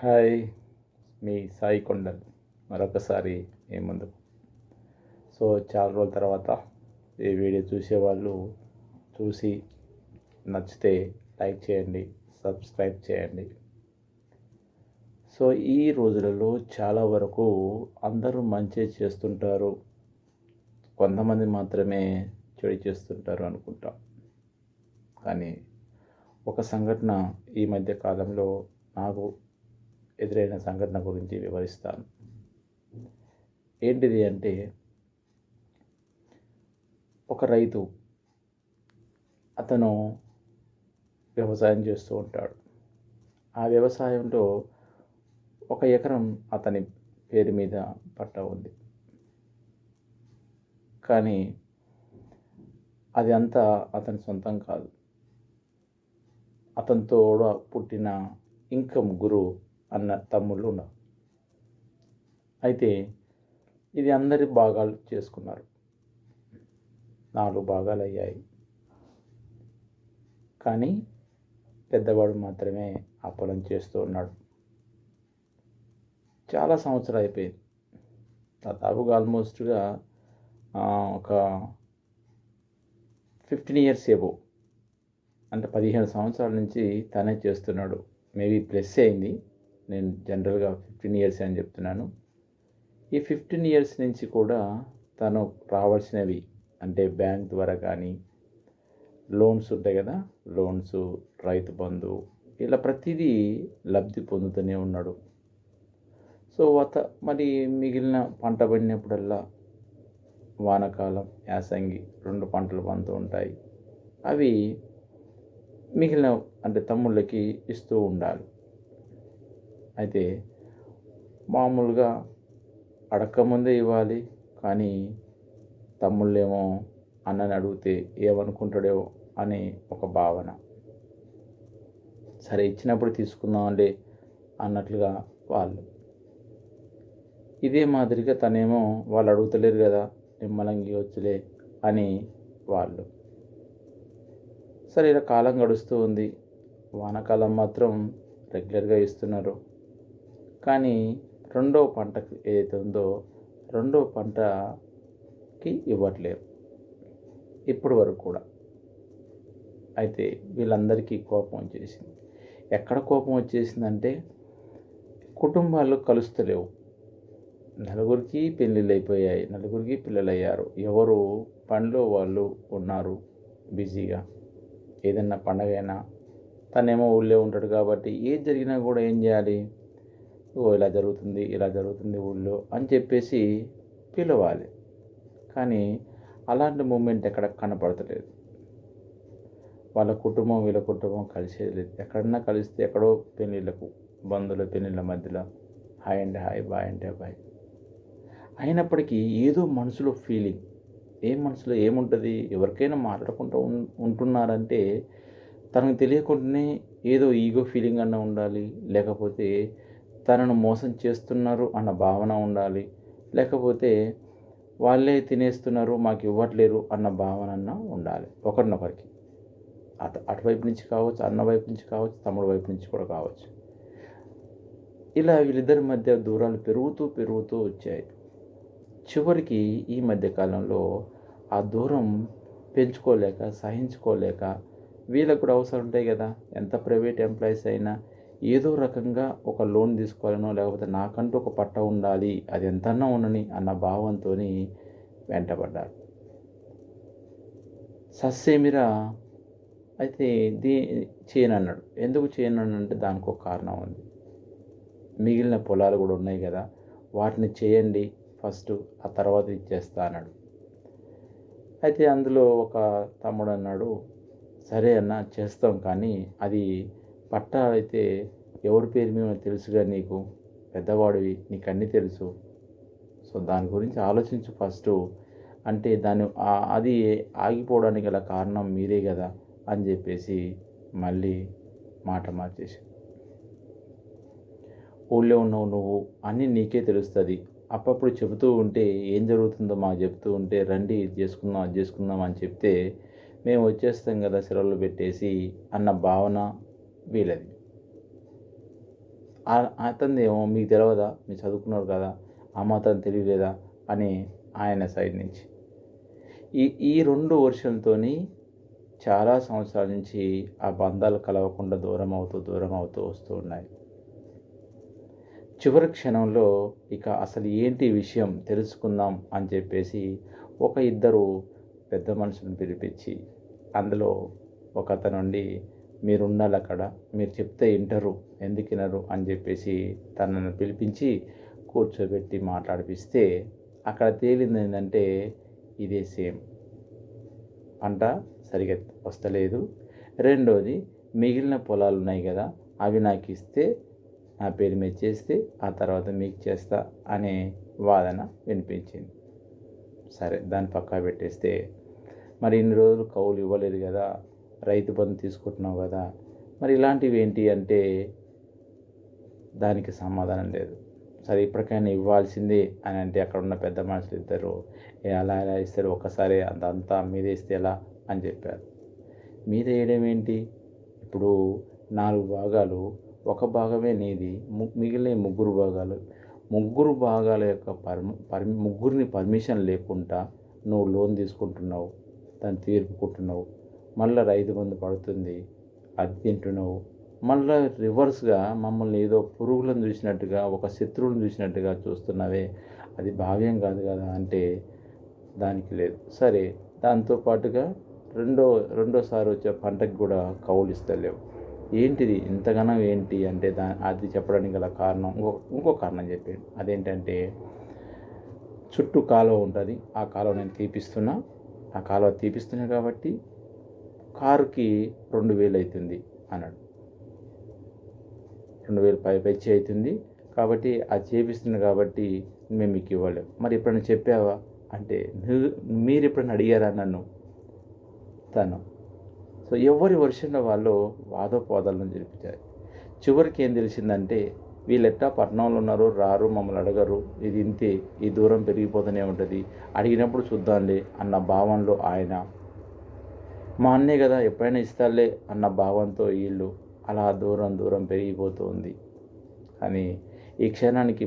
Hi! మీ సాయి కొండల్ మరొకసారి మీ ముందుకు. చాలా రోజుల తర్వాత ఈ వీడియో చూసేవాళ్ళు చూసి నచ్చితే లైక్ చేయండి, సబ్స్క్రైబ్ చేయండి. ఈ రోజులలో చాలా వరకు అందరూ మంచే చేస్తుంటారు. కొంతమంది మాత్రమే చెడు చేస్తుంటారు అనుకుంటాం. కానీ ఒక సంఘటన ఈ మధ్య కాలంలో నాకు ఎదురైన సంఘటన గురించి వివరిస్తాను. ఏంటిది అంటే, ఒక రైతు అతను వ్యవసాయం చేస్తూ ఉంటాడు. ఆ వ్యవసాయంలో 1 ఎకరం అతని పేరు మీద పట్టా ఉంది. కానీ అది అంతా అతని సొంతం కాదు. అతనితో కూడా పుట్టిన ఇంకా ముగ్గురు అన్న తమ్ముళ్ళు ఉన్నారు. అయితే ఇది అందరి భాగాలు చేసుకున్నారు. 4 భాగాలు అయ్యాయి. కానీ పెద్దవాడు మాత్రమే ఆ పొలం చేస్తూ ఉన్నాడు. చాలా సంవత్సరాలు అయిపోయింది. దాదాపుగా ఆల్మోస్ట్గా ఒక 15 ఇయర్స్ ఎబో, అంటే 15 సంవత్సరాల నుంచి తనే చేస్తున్నాడు. మేబీ ప్లస్ అయింది. నేను జనరల్గా 15 ఇయర్స్ అని చెప్తున్నాను. ఈ 15 ఇయర్స్ నుంచి కూడా తను రావాల్సినవి, అంటే బ్యాంక్ ద్వారా కానీ, లోన్స్ ఉంటాయి కదా, లోన్స్, రైతు బంధు, ఇలా ప్రతిదీ లబ్ధి పొందుతూనే ఉన్నాడు. మరి మిగిలిన పంట పడినప్పుడల్లా వానాకాలం, యాసంగి 2 పంటలు పండుతూ ఉంటాయి. అవి మిగిలిన అంటే తమ్ముళ్ళకి ఇస్తూ ఉండాలి. అయితే మామూలుగా అడక్కముందే ఇవ్వాలి. కానీ తమ్ముళ్ళేమో అన్నని అడిగితే ఏమనుకుంటాడో అని ఒక భావన. సరే ఇచ్చినప్పుడు తీసుకుందాంలే అన్నట్లుగా వాళ్ళు. ఇదే మాదిరిగా తనేమో వాళ్ళు అడుగుతలేరు కదా, నిమ్మలంగా వచ్చులే అని వాళ్ళు. సరే ఇలా కాలం గడుస్తూ ఉంది. వానాకాలం మాత్రం రెగ్యులర్గా ఇస్తున్నారు. కానీ రెండో పంటకి ఏదైతే ఉందో, రెండో పంటకి ఇవ్వట్లేరు ఇప్పటి వరకు కూడా. అయితే వీళ్ళందరికీ కోపం వచ్చేసింది. ఎక్కడ కోపం వచ్చేసిందంటే, కుటుంబాలు కలుస్తలేవు. నలుగురికి పెళ్ళిళ్ళు అయిపోయాయి, నలుగురికి పిల్లలయ్యారు. ఎవరు పనిలో వాళ్ళు ఉన్నారు బిజీగా. ఏదన్నా పండగైనా తనేమో ఊళ్ళో ఉంటాడు కాబట్టి ఏది జరిగినా కూడా ఏం చేయాలి, ఇలా జరుగుతుంది, ఇలా జరుగుతుంది ఊళ్ళో అని చెప్పేసి పిలవాలి. కానీ అలాంటి మూమెంట్ ఎక్కడ కనపడతలేదు. వాళ్ళ కుటుంబం వీళ్ళ కుటుంబం కలిసేది లేదు. ఎక్కడన్నా కలిస్తే ఎక్కడో పెళ్ళిళ్ళకు, బంధువుల పెళ్ళిళ్ళ మధ్యలో హాయ్ అంటే హాయ్, బాయ్ అంటే బాయ్. అయినప్పటికీ ఏదో మనసులో ఫీలింగ్, మనసులో ఏముంటుంది, ఎవరికైనా మాట్లాడుకుంటూ ఉంటున్నారంటే తనకు తెలియకుండానే ఏదో ఈగో ఫీలింగ్ అన్న ఉండాలి, లేకపోతే తనను మోసం చేస్తున్నారు అన్న భావన ఉండాలి, లేకపోతే వాళ్ళే తినేస్తున్నారు మాకు ఇవ్వట్లేరు అన్న భావన అన్న ఉండాలి ఒకరినొకరికి. అటువైపు నుంచి కావచ్చు, అన్న వైపు నుంచి కావచ్చు, తమ్ముడు వైపు నుంచి కూడా కావచ్చు. ఇలా వీళ్ళిద్దరి మధ్య దూరాలు పెరుగుతూ వచ్చాయి. చివరికి ఈ మధ్యకాలంలో ఆ దూరం పెంచుకోలేక, సహించుకోలేక, వీళ్ళకు కూడా అవసరం ఉంటాయి కదా, ఎంత ప్రైవేట్ ఎంప్లాయీస్ అయినా ఏదో రకంగా ఒక లోన్ తీసుకోవాలనో, లేకపోతే నాకంటూ ఒక పట్ట ఉండాలి, అది ఎంతన్నా ఉండని అన్న భావంతో వెంటబడ్డారు. సస్సేమిరా అయితే చేయనన్నాడు. ఎందుకు చేయనన్నంటే దానికి ఒక కారణం ఉంది. మిగిలిన పొలాలు కూడా ఉన్నాయి కదా, వాటిని చేయండి ఫస్ట్, ఆ తర్వాత ఇచ్చేస్తా అన్నాడు. అయితే అందులో ఒక తమ్ముడు అన్నాడు, సరే అన్న చేస్తాం, కానీ అది పట్టా అయితే ఎవరి పేరు మీద తెలుసుగా, నీకు పెద్దవాడివి, నీకు అన్నీ తెలుసు. దాని గురించి ఆలోచించు ఫస్ట్ అంటే, అది ఆగిపోవడానికి గల కారణం మీరే కదా అని చెప్పేసి మళ్ళీ మాట మార్చేసి, ఊళ్ళో ఉన్నావు నువ్వు, అన్నీ నీకే తెలుస్తుంది, అప్పుడప్పుడు చెబుతూ ఉంటే ఏం జరుగుతుందో మాకు చెప్తూ ఉంటే, రండి ఇది చేసుకుందాం అది చేసుకుందాం అని చెప్తే మేము వచ్చేస్తాం కదా సెలవులు పెట్టేసి అన్న భావన వీళ్ళది. అతనిదేమో మీకు తెలియదా, మీరు చదువుకున్నారు కదా, ఆ మాత్రం తెలియలేదా అని ఆయన సైడ్ నుంచి. ఈ 2 వర్షన్‌తోని చాలా సంవత్సరాల నుంచి ఆ బంధాలు కలవకుండా దూరం అవుతూ వస్తూ ఉన్నాయి. చివరి క్షణంలో ఇక అసలు ఏంటి విషయం తెలుసుకుందాం అని చెప్పేసి ఇద్దరు పెద్ద మనుషులను పిలిపించి, అందులో ఒకతనుండి మీరుండాలక్కడ, మీరు చెప్తే వింటరు, ఎందుకు వినరు అని చెప్పేసి తనను పిలిపించి కూర్చోబెట్టి మాట్లాడిపిస్తే అక్కడ తేలింది ఏంటంటే ఇదే సేమ్ పంట సరిగ్గా వస్తలేదు. రెండోది, మిగిలిన పొలాలు ఉన్నాయి కదా, అవి నాకు ఇస్తే నా పేరు మీద చేస్తే ఆ తర్వాత మీకు చేస్తా అనే వాదన వినిపించింది. సరే, దాన్ని పక్కా పెట్టేస్తే మరి ఇన్ని రోజులు కౌలు ఇవ్వలేదు కదా, రైతు బంధు తీసుకుంటున్నావు కదా, మరి ఇలాంటివి ఏంటి అంటే దానికి సమాధానం లేదు. సరే, ఇప్పటికైనా ఇవ్వాల్సిందే అని అంటే అక్కడ ఉన్న పెద్ద మనుషులు ఇద్దరు అలా ఎలా ఇస్తారు, ఒక్కసారి అంతా మీదేస్తే ఎలా అని చెప్పారు. మీద వేయడం ఏంటి, ఇప్పుడు 4 భాగాలు, ఒక భాగమే నీది, మిగిలిన ముగ్గురు భాగాల యొక్క ముగ్గురిని పర్మిషన్ లేకుండా నువ్వు లోన్ తీసుకుంటున్నావు, దాన్ని తీర్పుకుంటున్నావు, మళ్ళీ రైతు బంధు పడుతుంది, అది తింటున్నావు, మళ్ళీ రివర్స్గా మమ్మల్ని ఏదో పురుగులను చూసినట్టుగా, ఒక శత్రువులను చూసినట్టుగా చూస్తున్నావే, అది భావ్యం కాదు కదా అంటే దానికి లేదు. సరే, దాంతోపాటుగా రెండోసారి వచ్చే పంటకు కూడా కౌలు ఇస్తలేవు, ఏంటిది ఇంతగానం ఏంటి అంటే అది చెప్పడానికి గల కారణం ఇంకో కారణం చెప్పాడు. అదేంటంటే చుట్టూ కాలువ ఉంటుంది, ఆ కాలువ నేను తీపిస్తున్నా, ఆ కాలువ తీపిస్తున్నా కాబట్టి కారుకి 2000 అవుతుంది అన్నాడు. 2000 పైచి అవుతుంది కాబట్టి అది చేపిస్తున్నా కాబట్టి మేము మీకు ఇవ్వలేము. మరి ఎప్పుడైనా చెప్పావా అంటే మీరు ఎప్పుడైనా అడిగారా నన్ను తను. సో ఎవరి వర్షంలో వాళ్ళు వాదోపవాదాలను జరిపించారు. చివరికి ఏం తెలిసిందంటే వీళ్ళెట్టా పట్టణంలో ఉన్నారు, రారు, మమ్మల్ని అడగరు, ఇది ఇంతే, ఈ దూరం పెరిగిపోతూనే ఉంటుంది, అడిగినప్పుడు చూద్దాంలే అన్న భావంలో ఆయన, మా అన్నే కదా ఎప్పుడైనా ఇస్తాలే అన్న భావంతో వీళ్ళు అలా దూరం పెరిగిపోతూ ఉంది. కానీ ఈ క్షణానికి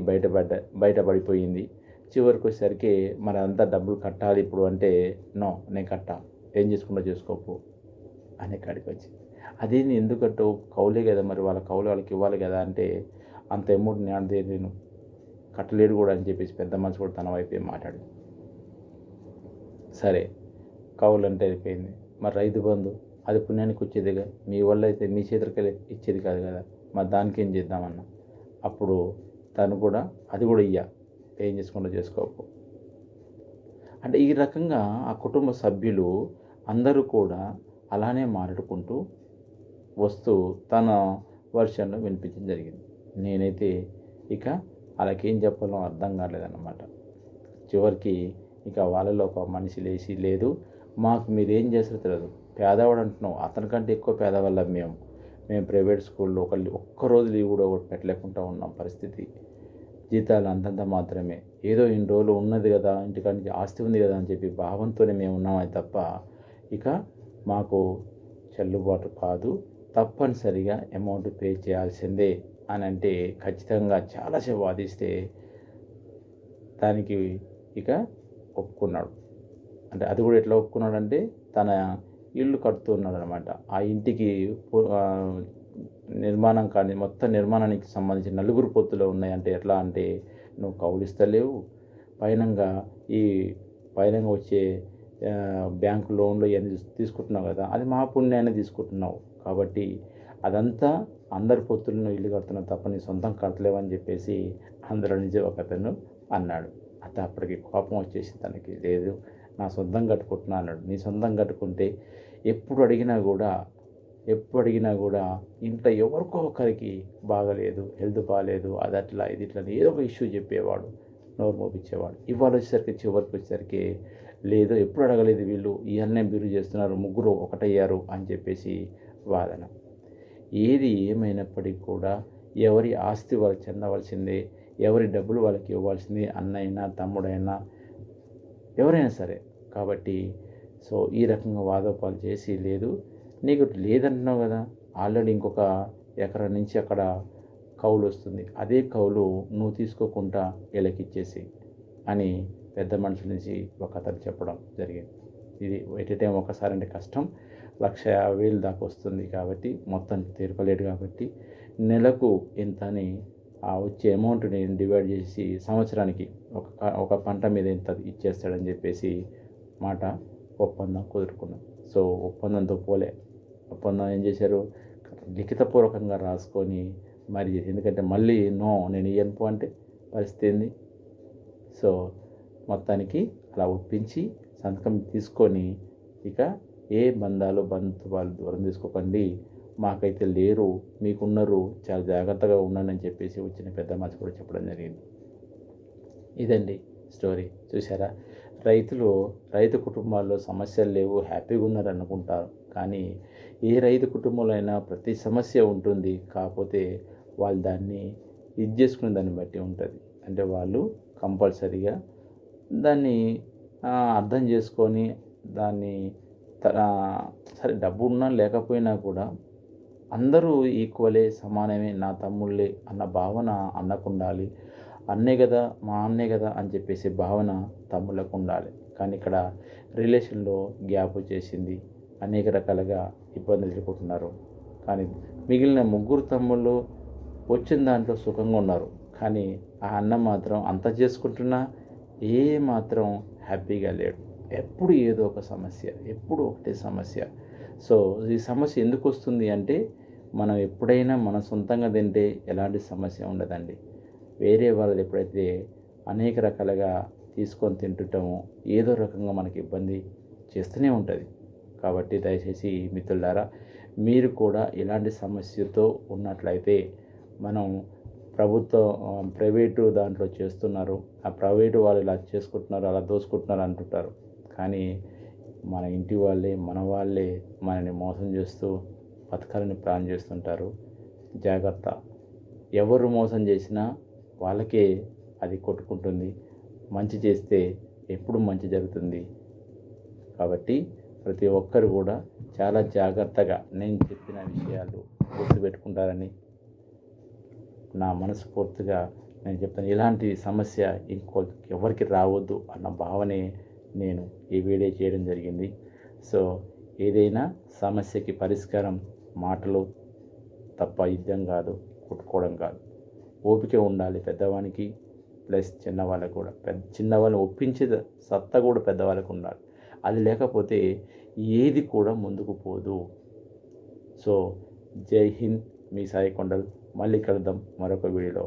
బయటపడిపోయింది. చివరికి వచ్చేసరికి మరి అంతా డబ్బులు కట్టాలి ఇప్పుడు అంటే, నో నేను కట్టా, ఏం చేసుకుంటూ చేసుకోపో అనే కాడికి వచ్చి, అదేంది ఎందుకు కట్టవు, కౌలే కదా, మరి వాళ్ళ కౌలు వాళ్ళకి ఇవ్వాలి కదా అంటే, అంత అమౌంట్ నేను కట్టలేడు కూడా అని చెప్పేసి పెద్ద మనిషి కూడా తన వైపే మాట్లాడి, సరే కౌలు అంటే అయిపోయింది, మరి రైతు బంధు అది పుణ్యానికి వచ్చేదిగా, మీ వల్ల అయితే మీ చేతులకి ఇచ్చేది కాదు కదా, మరి దానికి ఏం చేద్దామన్నా. అప్పుడు తను కూడా అది కూడా ఏం చేసుకుంటూ చేసుకోపో అంటే, ఈ రకంగా ఆ కుటుంబ సభ్యులు అందరూ కూడా అలానే మాట్లాడుకుంటూ వస్తూ తన వర్షన్లో వినిపించడం జరిగింది. నేనైతే ఇక వాళ్ళకేం చెప్పాలో అర్థం కాలేదన్నమాట. చివరికి ఇక వాళ్ళలో ఒక మనిషి లేచి, లేదు మాకు మీరేం చేస్తారో తెలియదు, పేదవాడు అంటున్నావు, అతనికంటే ఎక్కువ పేదవాళ్ళం మేము ప్రైవేట్ స్కూల్లో ఒక్కరోజు లీవ్ కూడా పెట్టలేకుండా ఉన్నాం పరిస్థితి, జీతాలు అంతంత మాత్రమే, ఏదో ఇన్ని రోజులు ఉన్నది కదా, ఇంటికాడి ఆస్తి ఉంది కదా అని చెప్పి భావంతోనే మేము ఉన్నామే తప్ప ఇక మాకు చెల్లుబాటు కాదు, తప్పనిసరిగా అమౌంట్ పే చేయాల్సిందే అని అంటే ఖచ్చితంగా చాలాసేపు వాదిస్తే దానికి ఇక ఒప్పుకున్నాడు. అంటే అది కూడా ఎట్లా ఒప్పుకున్నాడంటే తన ఇల్లు కడుతున్నాడు అనమాట. ఆ ఇంటికి నిర్మాణం కానీ మొత్తం నిర్మాణానికి సంబంధించి 4 పొత్తులు ఉన్నాయి. అంటే ఎట్లా అంటే, నువ్వు కౌలు ఇస్తలేవు, పైనంగా వచ్చే బ్యాంకు లోన్లు ఇవన్నీ తీసుకుంటున్నావు కదా, అది మా పుణ్యాన్ని తీసుకుంటున్నావు కాబట్టి అదంతా అందరి పొత్తులను ఇల్లు కడుతున్నావు తప్ప నీ సొంతం కట్టలేవని చెప్పేసి అందులో నుంచి ఒకతను అన్నాడు. అప్పటికి కోపం వచ్చేసి తనకి, లేదు నా సొంతం కట్టుకుంటున్నా అన్నాడు. నీ సొంతం కట్టుకుంటే ఎప్పుడు అడిగినా కూడా ఇంట్లో ఎవరికో ఒకరికి బాగలేదు, హెల్త్ బాగాలేదు, అది అట్లా ఇది ఇట్లా ఏదో ఒక ఇష్యూ చెప్పేవాడు, నోరు మోపించేవాడు. ఇవాళ చివరికి వచ్చేసరికి లేదు ఎప్పుడు అడగలేదు వీళ్ళు, ఇవన్నీ బిరు చేస్తున్నారు, ముగ్గురు ఒకటయ్యారు అని చెప్పేసి వాదన. ఏది ఏమైనప్పటికీ కూడా ఎవరి ఆస్తి వాళ్ళకి చెందవలసిందే, ఎవరి డబ్బులు వాళ్ళకి ఇవ్వాల్సిందే, అన్నైనా తమ్ముడైనా ఎవరైనా సరే. కాబట్టి సో ఈ రకంగా వాదోపాలు చేసి, లేదు నీకు లేదంటున్నావు కదా, ఆల్రెడీ ఇంకొక ఎకరా నుంచి అక్కడ కౌలు వస్తుంది. అదే కౌలు నువ్వు తీసుకోకుండా వీళ్ళకిచ్చేసి అని పెద్ద మనుషుల నుంచి ఒక అతను చెప్పడం జరిగింది. ఇది ఎట్ ఎ టైం ఒకసారి అంటే కష్టం, 1,50,000 దాకా వస్తుంది కాబట్టి మొత్తం తీర్పలేడు కాబట్టి నెలకు ఇంత అని ఆ వచ్చే అమౌంట్ని డివైడ్ చేసి సంవత్సరానికి ఒక పంట మీద ఇంత ఇచ్చేస్తాడని చెప్పేసి మాట ఒప్పందం కుదురుకున్నాం. సో ఒప్పందంతో పోలే, ఒప్పందం ఏం చేశారు, లిఖితపూర్వకంగా రాసుకొని మరి ఎందుకంటే మళ్ళీ నో నేను ఇయ్యను పో అంటే పరిస్థితి ఏంది. సో మొత్తానికి అలా ఒప్పించి సంతకం తీసుకొని ఇక ఏ బంధుత్వాలు దూరం తీసుకోకండి, మాకైతే లేరు మీకున్నారు చాలా జాగ్రత్తగా ఉండండి అని చెప్పేసి వచ్చిన పెద్ద మనిషి కూడా చెప్పడం జరిగింది. ఇదండి స్టోరీ. చూసారా, రైతు కుటుంబాల్లో సమస్యలు లేవు, హ్యాపీగా ఉన్నారు అనుకుంటారు. కానీ ఏ రైతు కుటుంబంలో అయినా ప్రతి సమస్య ఉంటుంది. కాకపోతే వాళ్ళు దాన్ని ఇది చేసుకునే దాన్ని బట్టి ఉంటుంది. అంటే వాళ్ళు కంపల్సరీగా దాన్ని అర్థం చేసుకొని దాన్ని సరే డబ్బు ఉన్నా లేకపోయినా కూడా అందరూ ఈక్వలే, సమానమే, నా తమ్ముళ్ళే అన్న భావన అన్నకు ఉండాలి. అన్నే కదా మా అన్నే కదా అని చెప్పేసి భావన తమ్ముళ్ళకు ఉండాలి. కానీ ఇక్కడ రిలేషన్లో గ్యాప్ వచ్చేసింది, అనేక రకాలుగా ఇబ్బందులు ఎదుర్కొంటున్నారు. కానీ మిగిలిన ముగ్గురు తమ్ముళ్ళు వచ్చిన దాంట్లో సుఖంగా ఉన్నారు. కానీ ఆ అన్న మాత్రం అంత చేసుకుంటున్నా ఏ మాత్రం హ్యాపీగా లేడు. ఎప్పుడు ఏదో ఒక సమస్య, ఎప్పుడు ఒకటే సమస్య. సో ఈ సమస్య ఎందుకు వస్తుంది అంటే మనం ఎప్పుడైనా మన సొంతంగా తింటే ఎలాంటి సమస్య ఉండదండి. వేరే వాళ్ళు ఎప్పుడైతే అనేక రకాలుగా తీసుకొని తింటుంటామో ఏదో రకంగా మనకి ఇబ్బంది చేస్తూనే ఉంటుంది. కాబట్టి దయచేసి మిత్రులారా, మీరు కూడా ఇలాంటి సమస్యతో ఉన్నట్లయితే మనం ప్రైవేటు దాంట్లో చేస్తున్నారు, ఆ ప్రైవేటు వాళ్ళు ఇలా చేసుకుంటున్నారు, అలా దోసుకుంటున్నారు అంటుంటారు. కానీ మన ఇంటి వాళ్ళే మనల్ని మోసం చేస్తూ బతకాలని ప్లాన్ చేస్తుంటారు. జాగ్రత్త, ఎవరు మోసం చేసినా వాళ్ళకే అది కొట్టుకుంటుంది. మంచి చేస్తే ఎప్పుడు మంచి జరుగుతుంది. కాబట్టి ప్రతి ఒక్కరు కూడా చాలా జాగ్రత్తగా నేను చెప్పిన విషయాలు గుర్తుపెట్టుకుంటారని నా మనస్ఫూర్తిగా నేను చెప్తాను. ఇలాంటి సమస్య ఎవరికి రావద్దు అన్న భావనే నేను ఈ వీడియో చేయడం జరిగింది. సో ఏదైనా సమస్యకి పరిష్కారం మాటలు తప్ప యుద్ధం కాదు, కొట్టుకోవడం కాదు. ఓపిక ఉండాలి పెద్దవానికి, ప్లస్ చిన్నవాళ్ళకు కూడా. చిన్నవాళ్ళని ఒప్పించే సత్తా కూడా పెద్దవాళ్ళకు ఉండాలి. అది లేకపోతే ఏది కూడా ముందుకు పోదు. సో జై హింద్, మీ సాయి కొండల్. మళ్ళీ కలుద్దాం మరొక వీడియోలో.